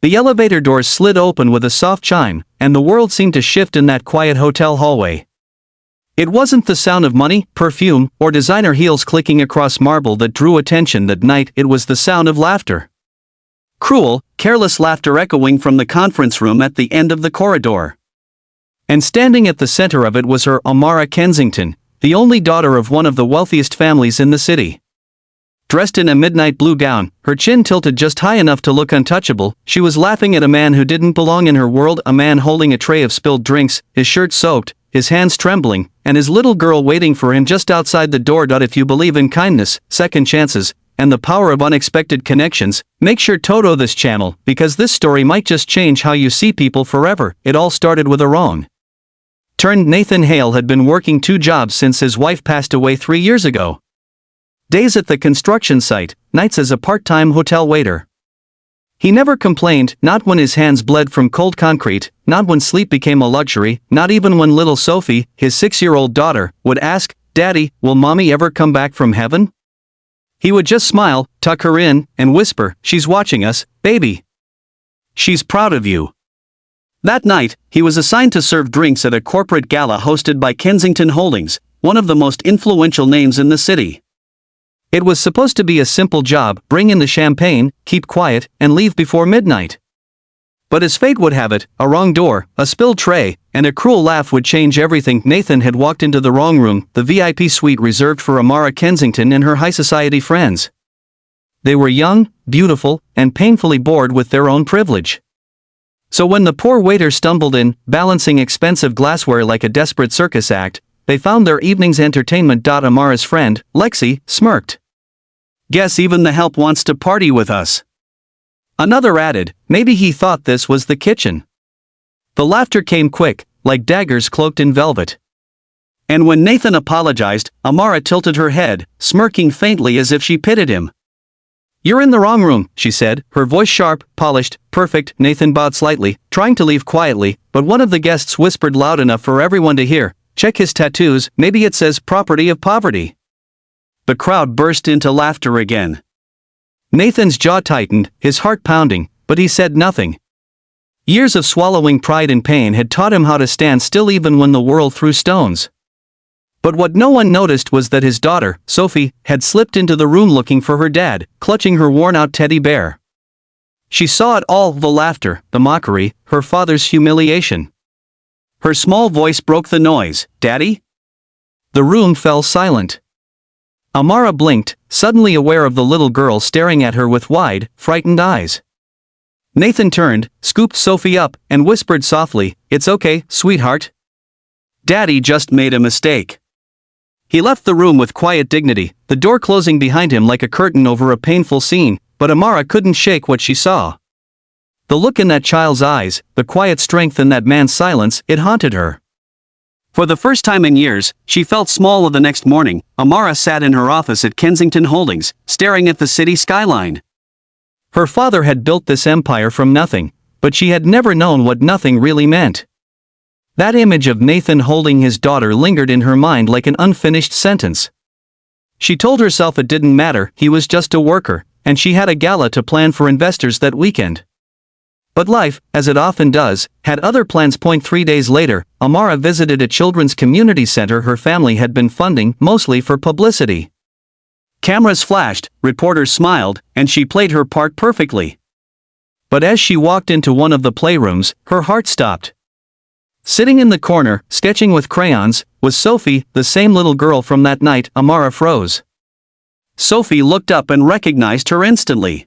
The elevator doors slid open with a soft chime, and the world seemed to shift in that quiet hotel hallway. It wasn't the sound of money, perfume, or designer heels clicking across marble that drew attention that night, it was the sound of laughter. Cruel, careless laughter echoing from the conference room at the end of the corridor. And standing at the center of it was her, Amara Kensington, the only daughter of one of the wealthiest families in the city. Dressed in a midnight blue gown, her chin tilted just high enough to look untouchable, she was laughing at a man who didn't belong in her world, a man holding a tray of spilled drinks, his shirt soaked, his hands trembling, and his little girl waiting for him just outside the door. If you believe in kindness, second chances, and the power of unexpected connections, make sure to this channel, because this story might just change how you see people forever. It all started with a wrong turn. Nathan Hale had been working 2 jobs since his wife passed away 3 years ago. Days at the construction site, nights as a part-time hotel waiter. He never complained, not when his hands bled from cold concrete, not when sleep became a luxury, not even when little Sophie, his 6-year-old daughter, would ask, "Daddy, will mommy ever come back from heaven?" He would just smile, tuck her in, and whisper, "She's watching us, baby. She's proud of you." That night, he was assigned to serve drinks at a corporate gala hosted by Kensington Holdings, one of the most influential names in the city. It was supposed to be a simple job: bring in the champagne, keep quiet, and leave before midnight. But as fate would have it, a wrong door, a spilled tray, and a cruel laugh would change everything. Nathan had walked into the wrong room, the VIP suite reserved for Amara Kensington and her high society friends. They were young, beautiful, and painfully bored with their own privilege. So when the poor waiter stumbled in, balancing expensive glassware like a desperate circus act, they found their evening's entertainment. Amara's friend, Lexi, smirked. "Guess even the help wants to party with us." Another added, maybe he thought this was the kitchen. The laughter came quick, like daggers cloaked in velvet. And when Nathan apologized, Amara tilted her head, smirking faintly as if she pitied him. "You're in the wrong room," she said, her voice sharp, polished, perfect. Nathan bowed slightly, trying to leave quietly, but one of the guests whispered loud enough for everyone to hear, "Check his tattoos, maybe it says property of poverty." The crowd burst into laughter again. Nathan's jaw tightened, his heart pounding, but he said nothing. Years of swallowing pride and pain had taught him how to stand still even when the world threw stones. But what no one noticed was that his daughter, Sophie, had slipped into the room looking for her dad, clutching her worn-out teddy bear. She saw it all: the laughter, the mockery, her father's humiliation. Her small voice broke the noise, "Daddy?" The room fell silent. Amara blinked, suddenly aware of the little girl staring at her with wide, frightened eyes. Nathan turned, scooped Sophie up, and whispered softly, "It's okay, sweetheart. Daddy just made a mistake." He left the room with quiet dignity, the door closing behind him like a curtain over a painful scene, but Amara couldn't shake what she saw. The look in that child's eyes, the quiet strength in that man's silence, it haunted her. For the first time in years, she felt small. The next morning, Amara sat in her office at Kensington Holdings, staring at the city skyline. Her father had built this empire from nothing, but she had never known what nothing really meant. That image of Nathan holding his daughter lingered in her mind like an unfinished sentence. She told herself it didn't matter, he was just a worker, and she had a gala to plan for investors that weekend. But life, as it often does, had other plans. 3 days later, Amara visited a children's community center her family had been funding, mostly for publicity. Cameras flashed, reporters smiled, and she played her part perfectly. But as she walked into one of the playrooms, her heart stopped. Sitting in the corner, sketching with crayons, was Sophie, the same little girl from that night. Amara froze. Sophie looked up and recognized her instantly.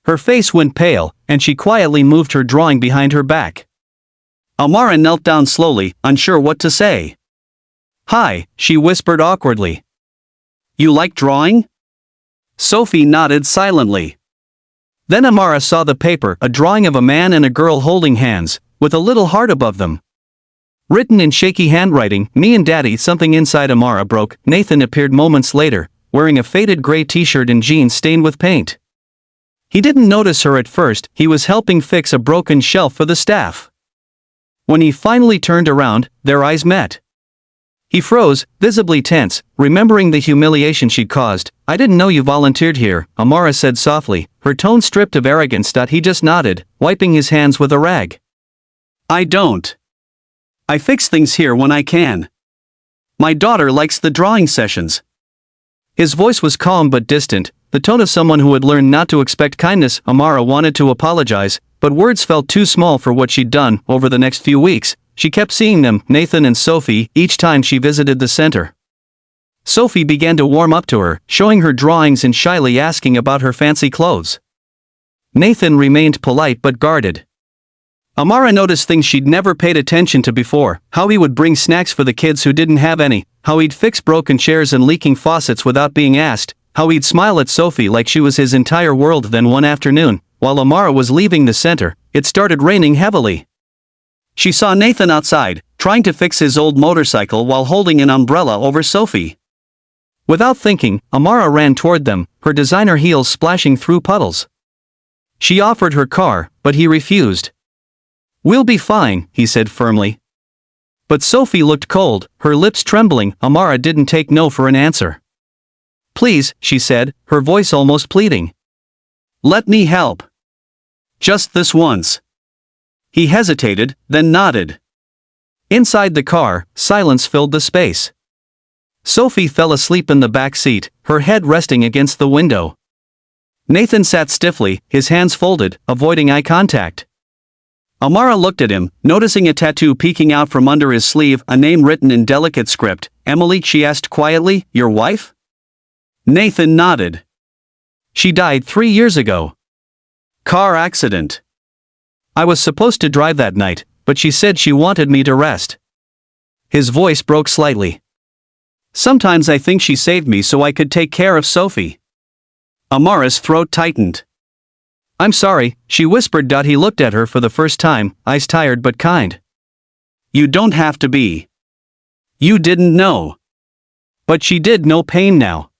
Her face went pale, and she quietly moved her drawing behind her back. Amara knelt down slowly, unsure what to say. "Hi," she whispered awkwardly. "You like drawing?" Sophie nodded silently. Then Amara saw the paper, a drawing of a man and a girl holding hands, with a little heart above them. Written in shaky handwriting, "Me and Daddy." Something inside Amara broke. Nathan appeared moments later, wearing a faded gray t-shirt and jeans stained with paint. He didn't notice her at first, he was helping fix a broken shelf for the staff. When he finally turned around, their eyes met. He froze, visibly tense, remembering the humiliation she'd caused. "I didn't know you volunteered here," Amara said softly, her tone stripped of arrogance. He just nodded, wiping his hands with a rag. "I don't. I fix things here when I can. My daughter likes the drawing sessions." His voice was calm but distant, the tone of someone who had learned not to expect kindness. Amara wanted to apologize, but words felt too small for what she'd done. Over the next few weeks, she kept seeing them, Nathan and Sophie, each time she visited the center. Sophie began to warm up to her, showing her drawings and shyly asking about her fancy clothes. Nathan remained polite but guarded. Amara noticed things she'd never paid attention to before: how he would bring snacks for the kids who didn't have any, how he'd fix broken chairs and leaking faucets without being asked, how he'd smile at Sophie like she was his entire world. Then one afternoon, while Amara was leaving the center, it started raining heavily. She saw Nathan outside, trying to fix his old motorcycle while holding an umbrella over Sophie. Without thinking, Amara ran toward them, her designer heels splashing through puddles. She offered her car, but he refused. "We'll be fine," he said firmly. But Sophie looked cold, her lips trembling. Amara didn't take no for an answer. "Please," she said, her voice almost pleading. "Let me help. Just this once." He hesitated, then nodded. Inside the car, silence filled the space. Sophie fell asleep in the back seat, her head resting against the window. Nathan sat stiffly, his hands folded, avoiding eye contact. Amara looked at him, noticing a tattoo peeking out from under his sleeve, a name written in delicate script. "Emily?" she asked quietly. "Your wife?" Nathan nodded. "She died 3 years ago. Car accident. I was supposed to drive that night, but she said she wanted me to rest." His voice broke slightly. "Sometimes I think she saved me so I could take care of Sophie." Amara's throat tightened. "I'm sorry," she whispered. He looked at her for the first time, eyes tired but kind. "You don't have to be. You didn't know." But she did know pain now.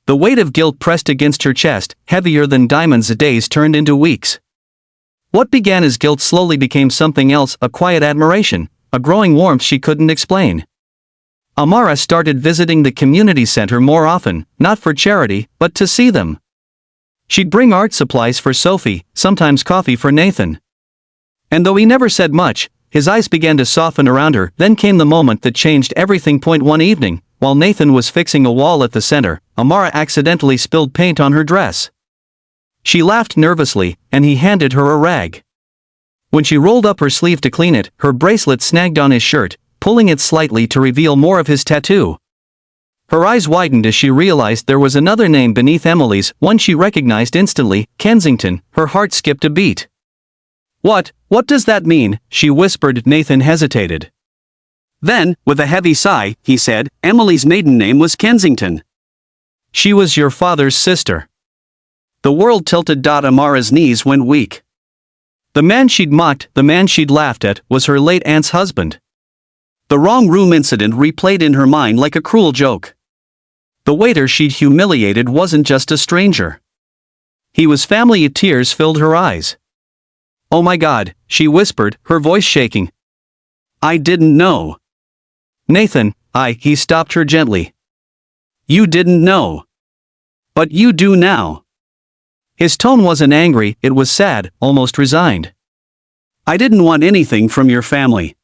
The weight of guilt pressed against her chest, heavier than diamonds. Days turned into weeks. What began as guilt slowly became something else, a quiet admiration, a growing warmth she couldn't explain. Amara started visiting the community center more often, not for charity, but to see them. She'd bring art supplies for Sophie, sometimes coffee for Nathan. And though he never said much, his eyes began to soften around her. Then came the moment that changed everything. One evening, while Nathan was fixing a wall at the center, Amara accidentally spilled paint on her dress. She laughed nervously, and he handed her a rag. When she rolled up her sleeve to clean it, her bracelet snagged on his shirt, pulling it slightly to reveal more of his tattoo. Her eyes widened as she realized there was another name beneath Emily's, one she recognized instantly: Kensington. Her heart skipped a beat. What does that mean?" she whispered. Nathan hesitated. Then, with a heavy sigh, he said, "Emily's maiden name was Kensington. She was your father's sister." The world tilted. Amara's knees went weak. The man she'd mocked, the man she'd laughed at, was her late aunt's husband. The wrong room incident replayed in her mind like a cruel joke. The waiter she'd humiliated wasn't just a stranger. He was family. Tears filled her eyes. "Oh my God," she whispered, her voice shaking. "I didn't know." "Nathan, he stopped her gently. "You didn't know. But you do now." His tone wasn't angry, it was sad, almost resigned. "I didn't want anything from your family.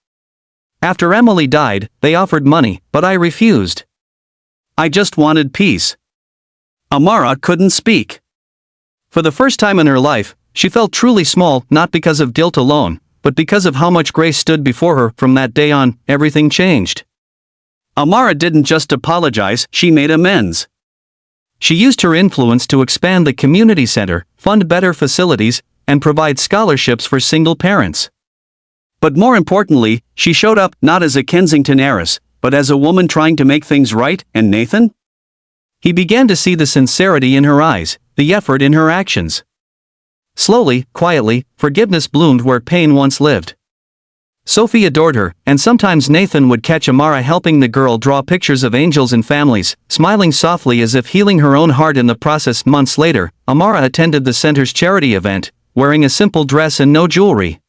After Emily died, they offered money, but I refused. I just wanted peace." Amara couldn't speak. For the first time in her life, she felt truly small, not because of guilt alone, but because of how much grace stood before her. From that day on, everything changed. Amara didn't just apologize, she made amends. She used her influence to expand the community center, fund better facilities, and provide scholarships for single parents. But more importantly, she showed up not as a Kensington heiress, but as a woman trying to make things right. And Nathan? He began to see the sincerity in her eyes, the effort in her actions. Slowly, quietly, forgiveness bloomed where pain once lived. Sophie adored her, and sometimes Nathan would catch Amara helping the girl draw pictures of angels and families, smiling softly as if healing her own heart in the process. Months later, Amara attended the center's charity event, wearing a simple dress and no jewelry.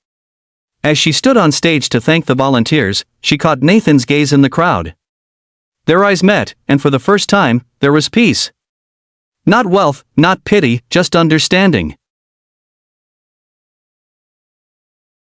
As she stood on stage to thank the volunteers, she caught Nathan's gaze in the crowd. Their eyes met, and for the first time, there was peace. Not wealth, not pity, just understanding.